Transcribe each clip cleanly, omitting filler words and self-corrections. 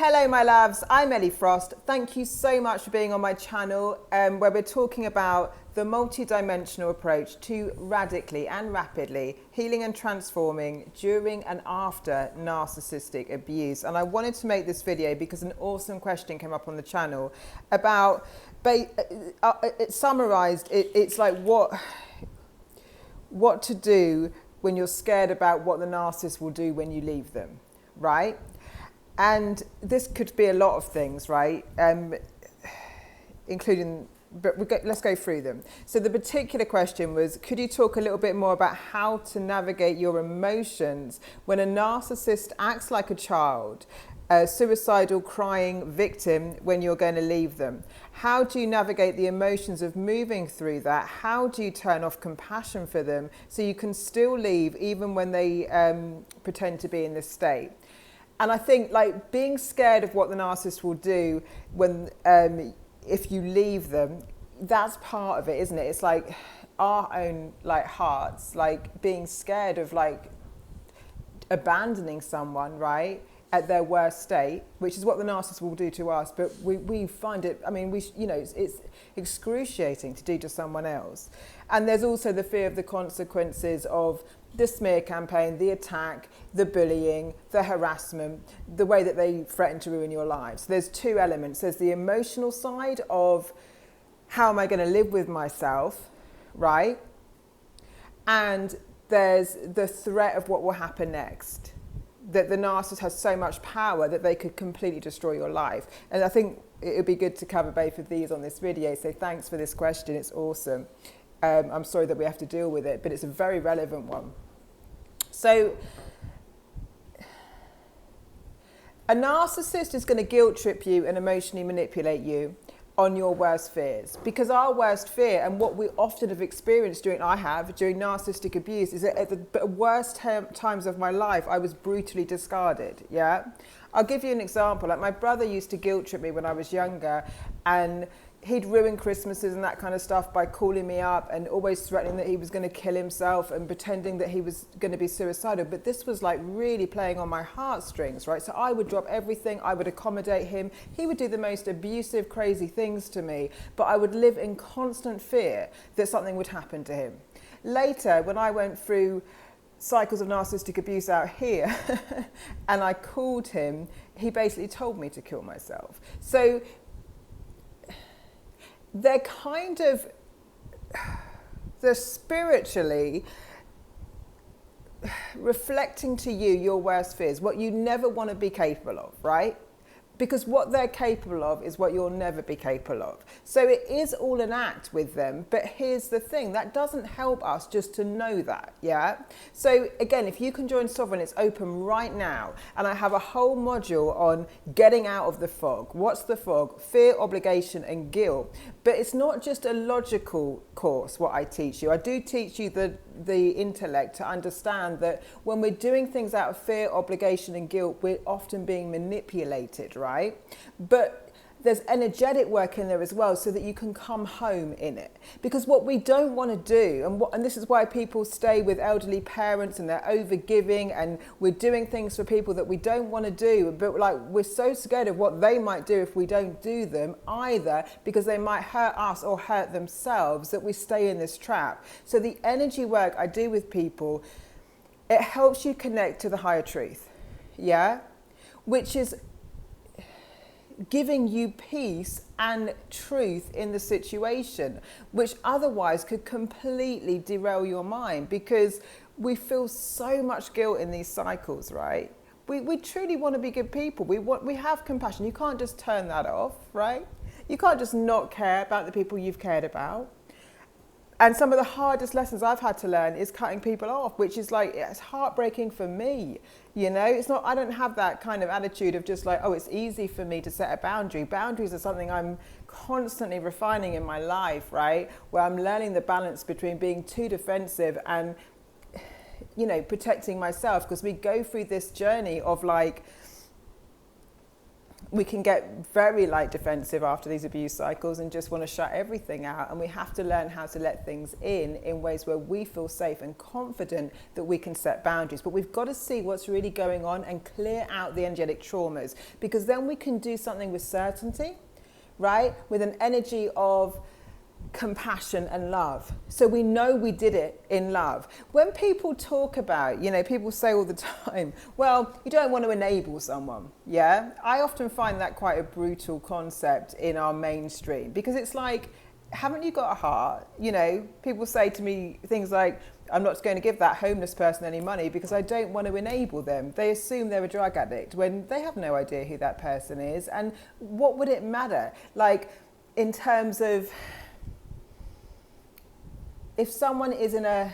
Hello my loves, I'm Ellie Frost. Thank you so much for being on my channel where we're talking about the multi-dimensional approach to radically and rapidly healing and transforming during and after narcissistic abuse. And I wanted to make this video because an awesome question came up on the channel about, it summarized, it's like what to do when you're scared about what the narcissist will do when you leave them, right? And this could be a lot of things, right? Including, but let's go through them. So the particular question was, could you talk a little bit more about how to navigate your emotions when a narcissist acts like a child, a suicidal crying victim when you're going to leave them? How do you navigate the emotions of moving through that? How do you turn off compassion for them so you can still leave even when they pretend to be in this state? And I think like being scared of what the narcissist will do when if you leave them, that's part of it, isn't it? It's like our own like hearts, like being scared of like abandoning someone, right, at their worst state, which is what the narcissist will do to us. But we find it, I mean, it's excruciating to do to someone else. And there's also the fear of the consequences of the smear campaign, the attack, the bullying, the harassment, the way that they threaten to ruin your lives. There's two elements. There's the emotional side of how am I going to live with myself, right? And there's the threat of what will happen next. That the narcissist has so much power that they could completely destroy your life. And I think it would be good to cover both of these on this video. So thanks for this question. It's awesome. I'm sorry that we have to deal with it, but it's a very relevant one. So a narcissist is going to guilt trip you and emotionally manipulate you on your worst fears, because our worst fear and what we often have experienced during narcissistic abuse is that at the worst times of my life I was brutally discarded. Yeah, I'll give you an example. Like my brother used to guilt trip me when I was younger, and he'd ruin Christmases and that kind of stuff by calling me up and always threatening that he was going to kill himself and pretending that he was going to be suicidal. But this was like really playing on my heartstrings, right? So I would drop everything, I would accommodate him. He would do the most abusive, crazy things to me, but I would live in constant fear that something would happen to him. Later, when I went through cycles of narcissistic abuse out here and I called him, he basically told me to kill myself. So they're spiritually reflecting to you your worst fears, what you never want to be capable of, right? Because what they're capable of is what you'll never be capable of. So it is all an act with them, but here's the thing, that doesn't help us just to know that, yeah? So again, if you can join Sovereign, it's open right now, and I have a whole module on getting out of the fog. What's the fog? Fear, obligation, and guilt. But it's not just a logical course, what I teach you. I do teach you the intellect to understand that when we're doing things out of fear, obligation, and guilt, we're often being manipulated, right? But there's energetic work in there as well so that you can come home in it. Because what we don't want to do, and this is why people stay with elderly parents and they're over-giving and we're doing things for people that we don't want to do, but like we're so scared of what they might do if we don't do them, either because they might hurt us or hurt themselves, that we stay in this trap. So the energy work I do with people, it helps you connect to the higher truth, yeah? Which is giving you peace and truth in the situation, which otherwise could completely derail your mind, because we feel so much guilt in these cycles, right? We truly want to be good people. We have compassion. You can't just turn that off, right? You can't just not care about the people you've cared about. And some of the hardest lessons I've had to learn is cutting people off, which is like, it's heartbreaking for me. You know, it's not, I don't have that kind of attitude of just like, oh, it's easy for me to set a boundary. Boundaries are something I'm constantly refining in my life, right? Where I'm learning the balance between being too defensive and, you know, protecting myself, because we go through this journey of like we can get very like defensive after these abuse cycles and just want to shut everything out. And we have to learn how to let things in ways where we feel safe and confident that we can set boundaries. But we've got to see what's really going on and clear out the energetic traumas, because then we can do something with certainty, right? With an energy of compassion and love. So we know we did it in love. When people talk about, you know, people say all the time, well, you don't want to enable someone. Yeah. I often find that quite a brutal concept in our mainstream, because it's like, haven't you got a heart? You know, people say to me things like, I'm not going to give that homeless person any money because I don't want to enable them. They assume they're a drug addict when they have no idea who that person is. And what would it matter? Like, in terms of, if someone is in a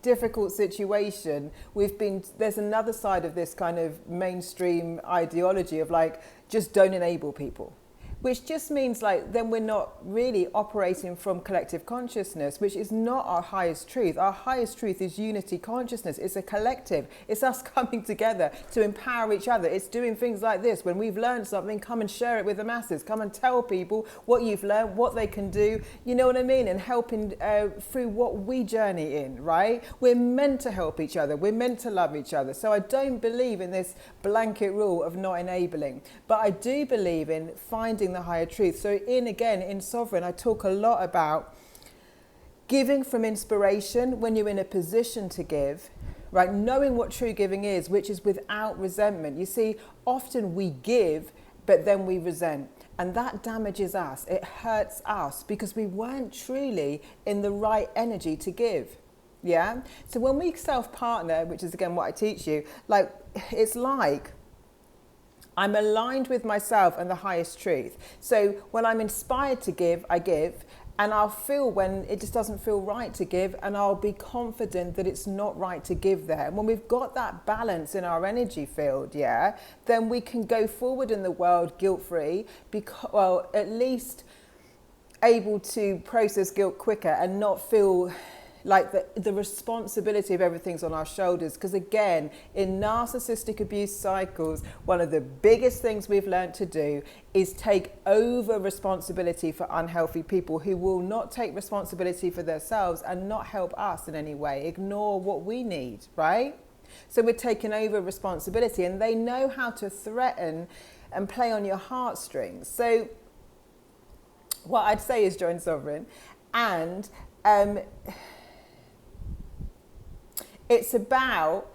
difficult situation, there's another side of this kind of mainstream ideology of like, just don't enable people. Which just means like, then we're not really operating from collective consciousness, which is not our highest truth. Our highest truth is unity consciousness. It's a collective. It's us coming together to empower each other. It's doing things like this. When we've learned something, come and share it with the masses. Come and tell people what you've learned, what they can do. You know what I mean? And helping through what we journey in, right? We're meant to help each other. We're meant to love each other. So I don't believe in this blanket rule of not enabling. But I do believe in finding the higher truth. So in Sovereign, I talk a lot about giving from inspiration when you're in a position to give, right? Knowing what true giving is, which is without resentment. You see, often we give, but then we resent. And that damages us. It hurts us because we weren't truly in the right energy to give. Yeah? So when we self-partner, which is again what I teach you, like, it's like, I'm aligned with myself and the highest truth. So when I'm inspired to give, I give. And I'll feel when it just doesn't feel right to give, and I'll be confident that it's not right to give there. And when we've got that balance in our energy field, yeah, then we can go forward in the world guilt-free, well, at least able to process guilt quicker and not feel like the responsibility of everything's on our shoulders. Because again, in narcissistic abuse cycles, one of the biggest things we've learned to do is take over responsibility for unhealthy people who will not take responsibility for themselves and not help us in any way, ignore what we need, right? So we're taking over responsibility, and they know how to threaten and play on your heartstrings. So what I'd say is join Sovereign, and it's about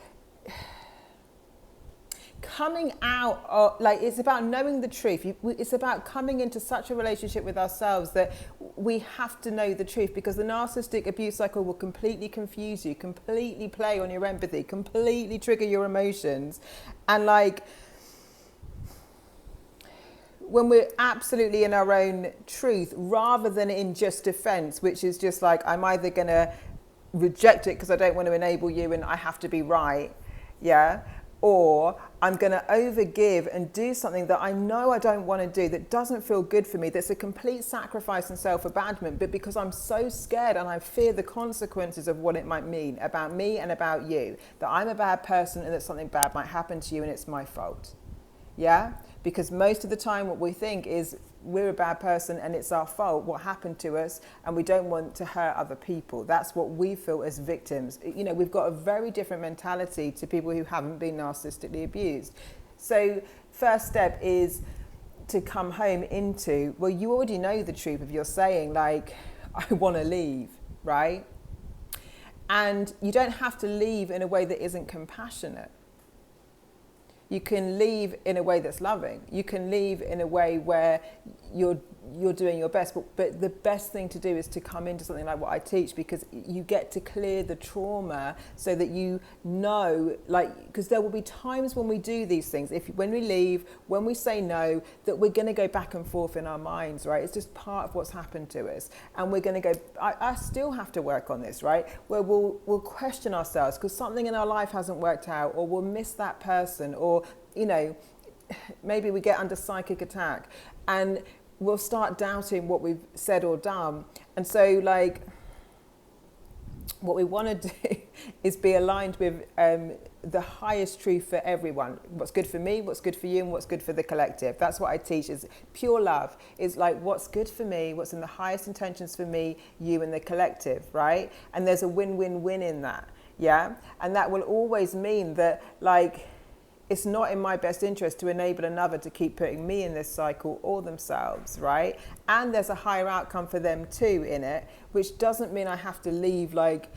coming out of, like, it's about knowing the truth. It's about coming into such a relationship with ourselves that we have to know the truth, because the narcissistic abuse cycle will completely confuse you, completely play on your empathy, completely trigger your emotions. And like, when we're absolutely in our own truth, rather than in just defense, which is just like, I'm either going to reject it because I don't want to enable you and I have to be right, yeah, or I'm going to overgive and do something that I know I don't want to do, that doesn't feel good for me, that's a complete sacrifice and self-abandonment, but because I'm so scared and I fear the consequences of what it might mean about me and about you, that I'm a bad person and that something bad might happen to you and it's my fault, yeah? Because most of the time what we think is we're a bad person and it's our fault, what happened to us, and we don't want to hurt other people. That's what we feel as victims. You know, we've got a very different mentality to people who haven't been narcissistically abused. So first step is to come home into, well, you already know the truth of your saying, like, I want to leave, right? And you don't have to leave in a way that isn't compassionate. You can leave in a way that's loving. You can leave in a way where you're doing your best. But the best thing to do is to come into something like what I teach, because you get to clear the trauma so that you know, like, because there will be times when we do these things, when we leave, when we say no, that we're going to go back and forth in our minds, right? It's just part of what's happened to us. And we're going to go, I still have to work on this, right? Where we'll question ourselves because something in our life hasn't worked out, or we'll miss that person, or, you know, maybe we get under psychic attack and we'll start doubting what we've said or done. And so, like, what we want to do is be aligned with the highest truth for everyone. What's good for me, what's good for you, and what's good for the collective. That's what I teach, is pure love. Is like what's good for me, what's in the highest intentions for me, you, and the collective, right? And there's a win-win-win in that, yeah? And that will always mean that, like, it's not in my best interest to enable another to keep putting me in this cycle or themselves, right? And there's a higher outcome for them too in it, which doesn't mean I have to leave, like,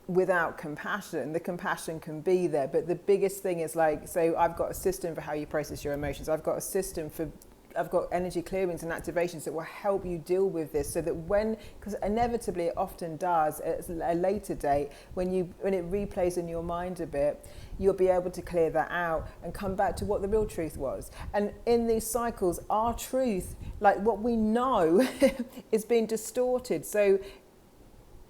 without compassion. The compassion can be there, but the biggest thing is, like, so I've got a system for how you process your emotions. I've got a system for, I've got energy clearings and activations that will help you deal with this, so that when, because inevitably it often does at a later date, when it replays in your mind a bit, you'll be able to clear that out and come back to what the real truth was. And in these cycles, our truth, like what we know, is being distorted. So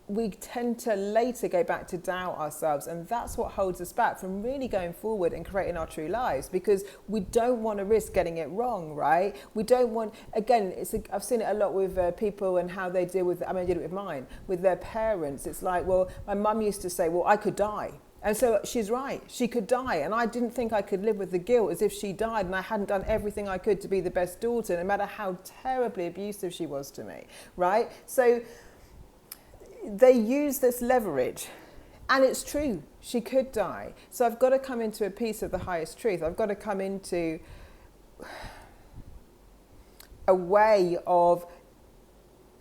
we tend to later go back to doubt ourselves, and that's what holds us back from really going forward and creating our true lives, because we don't want to risk getting it wrong, right? We don't want, again, I've seen it a lot with people and how they deal with, I mean, I did it with mine, with their parents. It's like, well, my mum used to say, well, I could die. And so she's right, she could die. And I didn't think I could live with the guilt as if she died and I hadn't done everything I could to be the best daughter, no matter how terribly abusive she was to me, right? So they use this leverage, and it's true, she could die. So I've got to come into a piece of the highest truth. I've got to come into a way of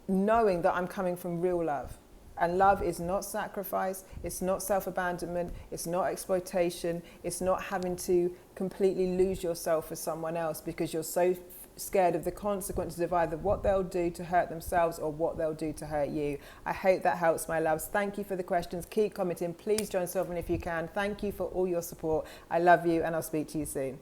knowing that I'm coming from real love. And love is not sacrifice, it's not self-abandonment, it's not exploitation, it's not having to completely lose yourself for someone else because you're so scared of the consequences of either what they'll do to hurt themselves or what they'll do to hurt you. I hope that helps, my loves. Thank you for the questions. Keep commenting. Please join Sovereign if you can. Thank you for all your support. I love you, and I'll speak to you soon.